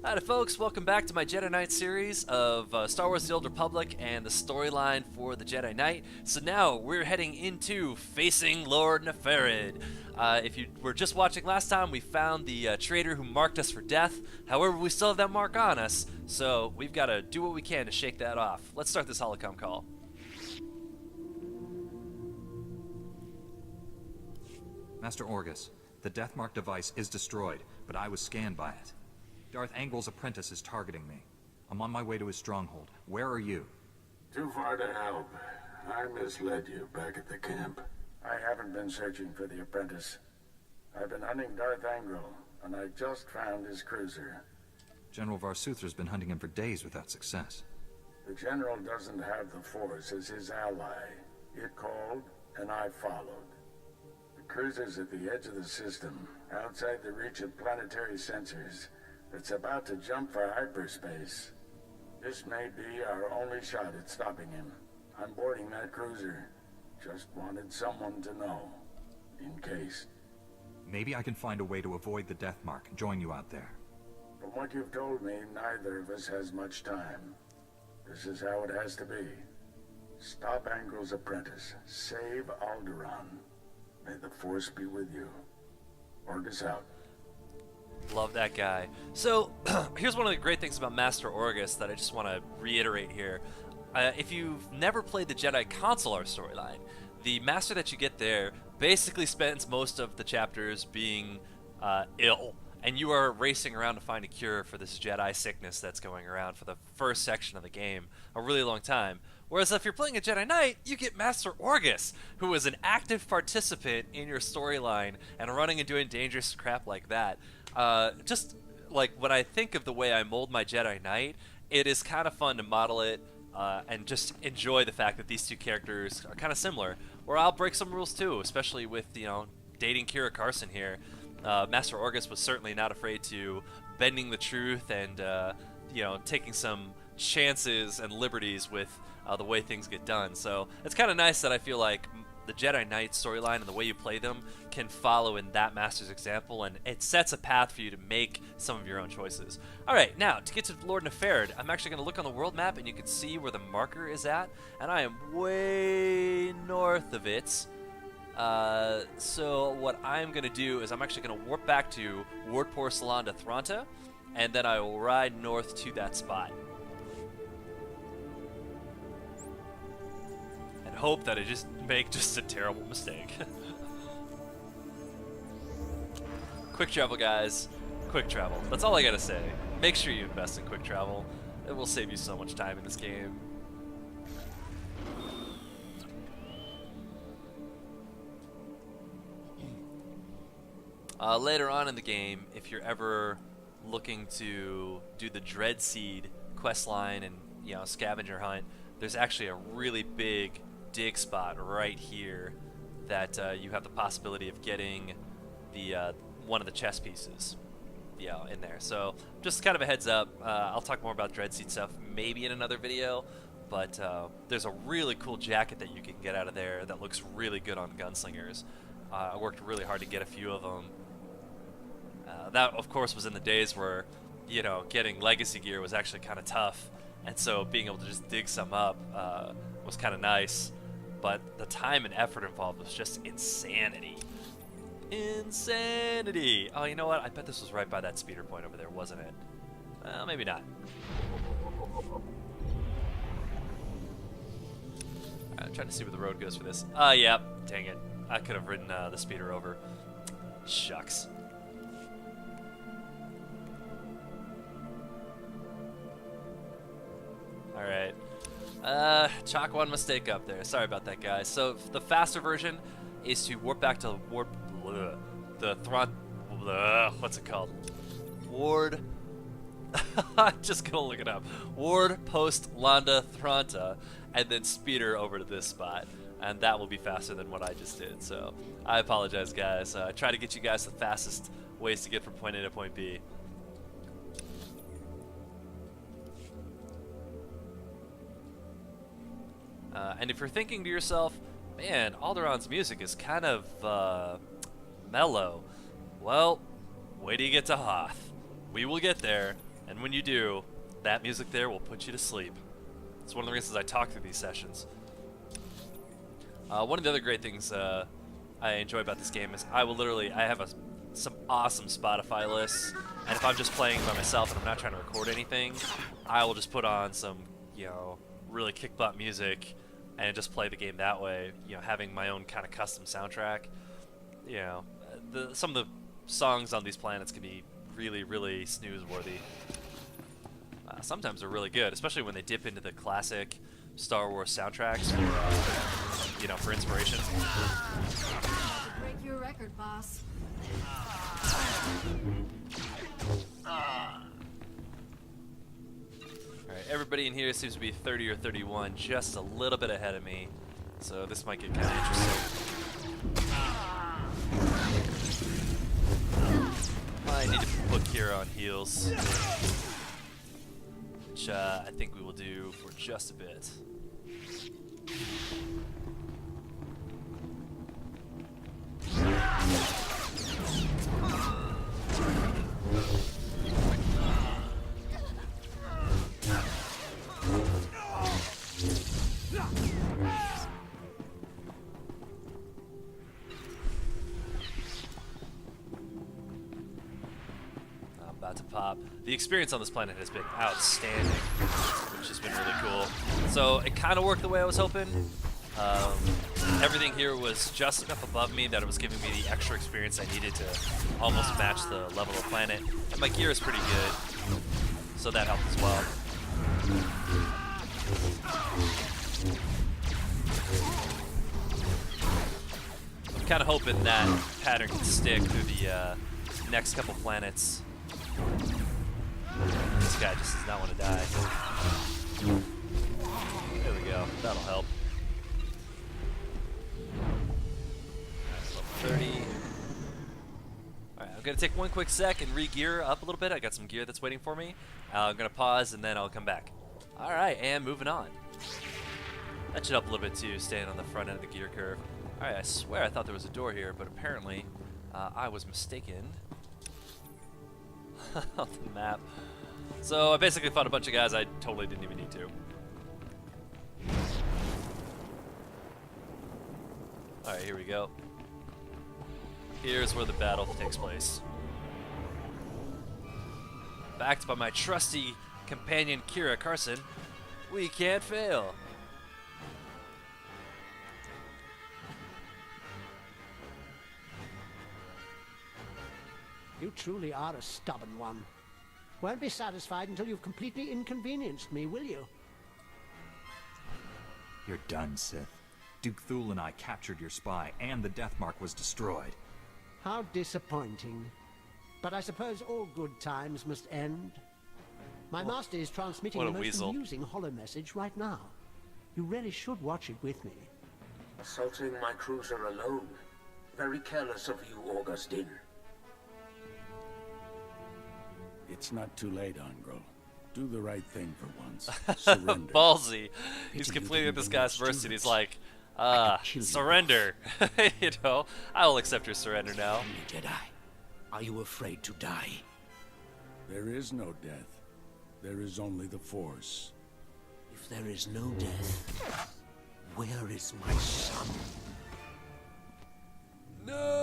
Howdy folks, welcome back to my Jedi Knight series of Star Wars The Old Republic and the storyline for the Jedi Knight. So now we're heading into facing Lord Nefarid. If you were just watching last time, we found the traitor who marked us for death. However, we still have that mark on us, so we've got to do what we can to shake that off. Let's start this holocom call. Master Orgus, the death mark device is destroyed, but I was scanned by it. Darth Angrel's apprentice is targeting me. I'm on my way to his stronghold. Where are you? Too far to help. I misled you back at the camp. I haven't been searching for the apprentice. I've been hunting Darth Angrel, and I just found his cruiser. General Varsuther's been hunting him for days without success. The General doesn't have the Force as his ally. It called, and I followed. The cruiser's at the edge of the system, outside the reach of planetary sensors. It's about to jump for hyperspace. This may be our only shot at stopping him. I'm boarding that cruiser. Just wanted someone to know, in case. Maybe I can find a way to avoid the death mark and join you out there. From what you've told me, neither of us has much time. This is how it has to be. Stop Angrel's apprentice. Save Alderaan. May the Force be with you. Orgus out. Love that guy. So, here's one of the great things about Master Orgus that I just want to reiterate here. If you've never played the Jedi Consular storyline, the Master that you get there basically spends most of the chapters being ill, and you are racing around to find a cure for this Jedi sickness that's going around for the first section of the game, a really long time. Whereas if you're playing a Jedi Knight, you get Master Orgus, who is an active participant in your storyline and running and doing dangerous crap like that. Just like when I think of the way I mold my Jedi Knight, it is kind of fun to model it and just enjoy the fact that these two characters are kind of similar. Or I'll break some rules too, especially with, dating Kira Carson here. Master Orgus was certainly not afraid to bending the truth and, taking some chances and liberties with the way things get done. So it's kind of nice that I feel like the Jedi Knight storyline and the way you play them can follow in that Master's example, and it sets a path for you to make some of your own choices. Alright, now, to get to Lord Nefarid, I'm actually going to look on the world map and you can see where the marker is at, and I am way north of it. So what I'm going to do is I'm actually going to warp back to Ward Porcelon de Thranta, and then I will ride north to that spot. And hope that I just make just a terrible mistake. Quick travel, guys. Quick travel. That's all I gotta say. Make sure you invest in quick travel. It will save you so much time in this game. Later on in the game, if you're ever looking to do the Dreadseed questline and scavenger hunt, there's actually a really big dig spot right here that you have the possibility of getting the one of the chess pieces in there. So just kind of a heads up. I'll talk more about Dreadseed stuff maybe in another video, but there's a really cool jacket that you can get out of there that looks really good on gunslingers. I worked really hard to get a few of them. That of course was in the days where getting legacy gear was actually kind of tough, and so being able to just dig some up was kind of nice. But the time and effort involved was just insanity. Insanity! Oh, you know what? I bet this was right by that speeder point over there, wasn't it? Well, maybe not. I'm trying to see where the road goes for this. Yeah, dang it. I could have ridden the speeder over. Shucks. Alright. Chalk one mistake up there. Sorry about that, guys. So the faster version is to warp back to what's it called? Ward. I'm just gonna look it up. Ward Post Landa Thranta, and then speeder over to this spot, and that will be faster than what I just did. So I apologize, guys. I try to get you guys the fastest ways to get from point A to point B. And if you're thinking to yourself, man, Alderaan's music is kind of mellow, well, wait till you get to Hoth. We will get there. And when you do, that music there will put you to sleep. It's one of the reasons I talk through these sessions. One of the other great things I enjoy about this game is I have some awesome Spotify lists, and if I'm just playing by myself and I'm not trying to record anything, I will just put on some, really kick butt music and just play the game that way, having my own kind of custom soundtrack. Some of the songs on these planets can be really, really snooze-worthy. Sometimes they're really good, especially when they dip into the classic Star Wars soundtracks for inspiration. Break your record, boss. Alright, everybody in here seems to be 30 or 31, just a little bit ahead of me, so this might get kind of interesting. I need to put Kira on heals, which I think we will do for just a bit. I'm about to pop. The experience on this planet has been outstanding, which has been really cool. So it kind of worked the way I was hoping. Everything here was just enough above me that it was giving me the extra experience I needed to almost match the level of planet. And my gear is pretty good, so that helped as well. I'm kind of hoping that pattern can stick through the next couple planets. This guy just does not want to die. There we go. That'll help. 30. Alright, I'm going to take one quick sec and re-gear up a little bit. I got some gear that's waiting for me. I'm going to pause and then I'll come back. Alright, and moving on. That should help a little bit too, staying on the front end of the gear curve. Alright, I swear I thought there was a door here, but apparently I was mistaken. On the map. So I basically fought a bunch of guys I totally didn't even need to. Alright, here we go. Here's where the battle takes place. Backed by my trusty companion Kira Carson, we can't fail. You truly are a stubborn one. Won't be satisfied until you've completely inconvenienced me, will you? You're done, Sith. Duke Thule and I captured your spy, and the Death Mark was destroyed. How disappointing. But I suppose all good times must end. My master is transmitting what the a most weasel. amusing holomessage right now. You really should watch it with me. Assaulting my cruiser alone. Very careless of you, Augustine. It's not too late, Angrel. Do the right thing for once. Surrender. Ballsy. He's Pity you completing didn't this bring guy's your verse and he's students. like, kill you surrender. I will accept your surrender now. Jedi, are you afraid to die? There is no death. There is only the Force. If there is no death, where is my son? No!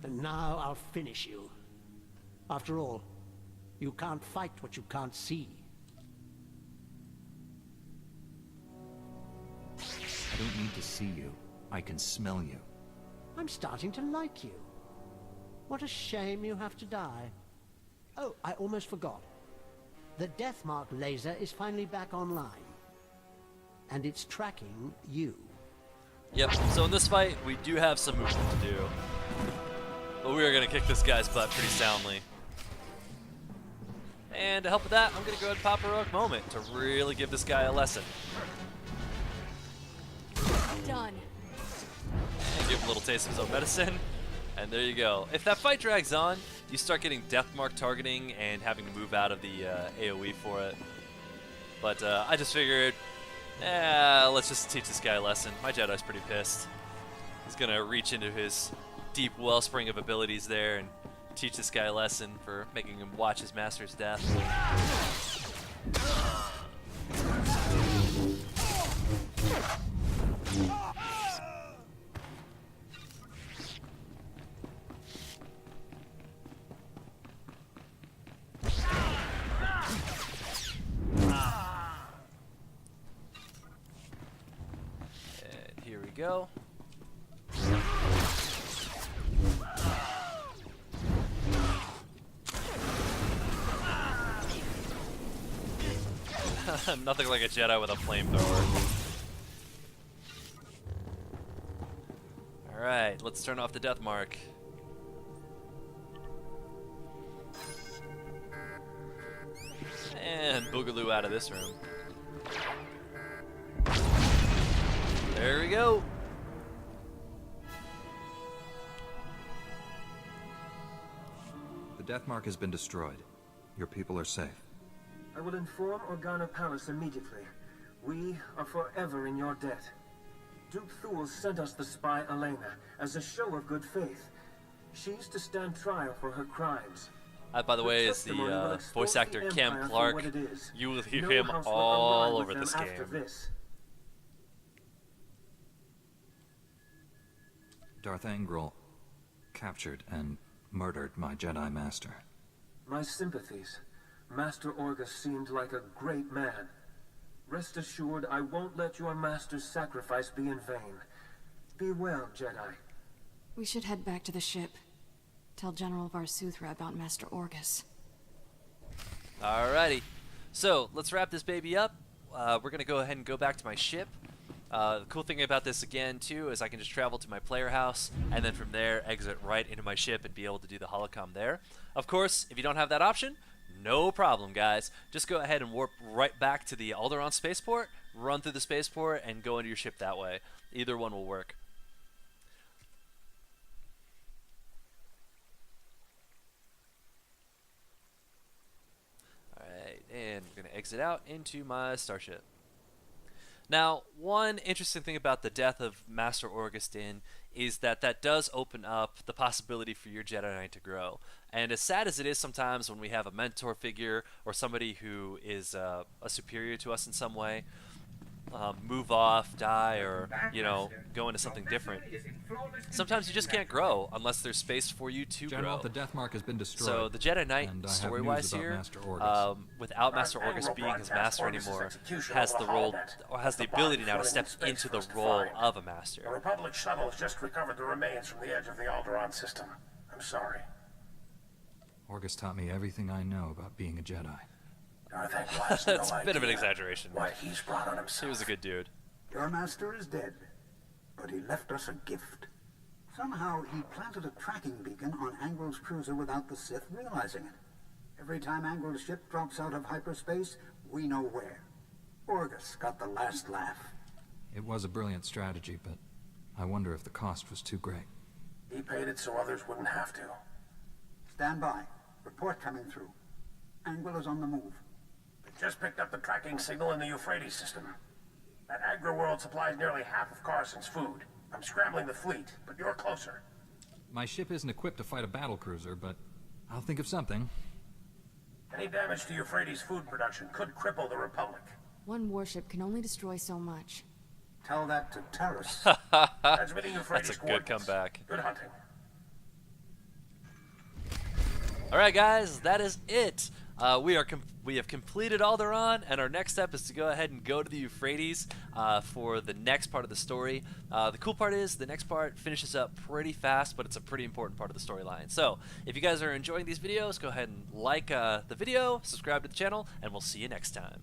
And now I'll finish you. After all, you can't fight what you can't see. I don't need to see you. I can smell you. I'm starting to like you. What a shame you have to die. Oh, I almost forgot. The Death Mark laser is finally back online. And it's tracking you. Yep, so in this fight, we do have some movement to do. But we are going to kick this guy's butt pretty soundly. And to help with that, I'm going to go ahead and pop a heroic moment to really give this guy a lesson. Done. And give him a little taste of his own medicine. And there you go. If that fight drags on, you start getting death mark targeting and having to move out of the AoE for it. But I just figured, let's just teach this guy a lesson. My Jedi's pretty pissed. He's going to reach into his deep wellspring of abilities there and Teach this guy a lesson for making him watch his master's death. And here we go. Nothing like a Jedi with a flamethrower. Alright, let's turn off the death mark. And boogaloo out of this room. There we go. The death mark has been destroyed. Your people are safe. I will inform Organa Palace immediately. We are forever in your debt. Duke Thule sent us the spy Elena as a show of good faith. She's to stand trial for her crimes. That, by the way, is the voice actor Cam Clark. You will hear him all over this game. Darth Angrel captured and murdered my Jedi Master. My sympathies. Master Orgus seemed like a great man. Rest assured, I won't let your master's sacrifice be in vain. Be well, Jedi. We should head back to the ship. Tell General Varsuthra about Master Orgus. Alrighty. So, let's wrap this baby up. We're going to go ahead and go back to my ship. The cool thing about this, again, too, is I can just travel to my player house, and then from there, exit right into my ship and be able to do the holocom there. Of course, if you don't have that option, no problem, guys. Just go ahead and warp right back to the Alderaan spaceport, run through the spaceport, and go into your ship that way. Either one will work. Alright, and we're going to exit out into my starship. Now, one interesting thing about the death of Master Orgus is that that does open up the possibility for your Jedi Knight to grow. And as sad as it is sometimes when we have a mentor figure or somebody who is a superior to us in some way, move off, die, or, you know, go into something different, sometimes you just can't grow unless there's space for you to General, grow. the death mark has been destroyed. So the Jedi Knight, story-wise here, without Master Orgus being his master anymore, has the role, or has the ability now to step into the role of a The master. Republic shuttle has just recovered the remains from the edge of the Alderaan system. I'm sorry. Orgus taught me everything I know about being a Jedi. Darth Angrel has no That's a bit of an idea exaggeration. what he's brought on himself. He was a good dude. Your master is dead, but he left us a gift. Somehow he planted a tracking beacon on Angrel's cruiser without the Sith realizing it. Every time Angrel's ship drops out of hyperspace, we know where. Orgus got the last laugh. It was a brilliant strategy, but I wonder if the cost was too great. He paid it so others wouldn't have to. Stand by. Report coming through. Angrel is on the move. Just picked up the tracking signal in the Euphrates system. That agri-world supplies nearly half of Carson's food. I'm scrambling the fleet, but you're closer. My ship isn't equipped to fight a battlecruiser, but I'll think of something. Any damage to Euphrates' food production could cripple the Republic. One warship can only destroy so much. Tell that to Terrace. Transmitting Euphrates That's a good coordinates. comeback. Good hunting. Alright guys, that is it. We have completed Alderaan, and our next step is to go ahead and go to the Euphrates for the next part of the story. The cool part is the next part finishes up pretty fast, but it's a pretty important part of the storyline. So if you guys are enjoying these videos, go ahead and like the video, subscribe to the channel, and we'll see you next time.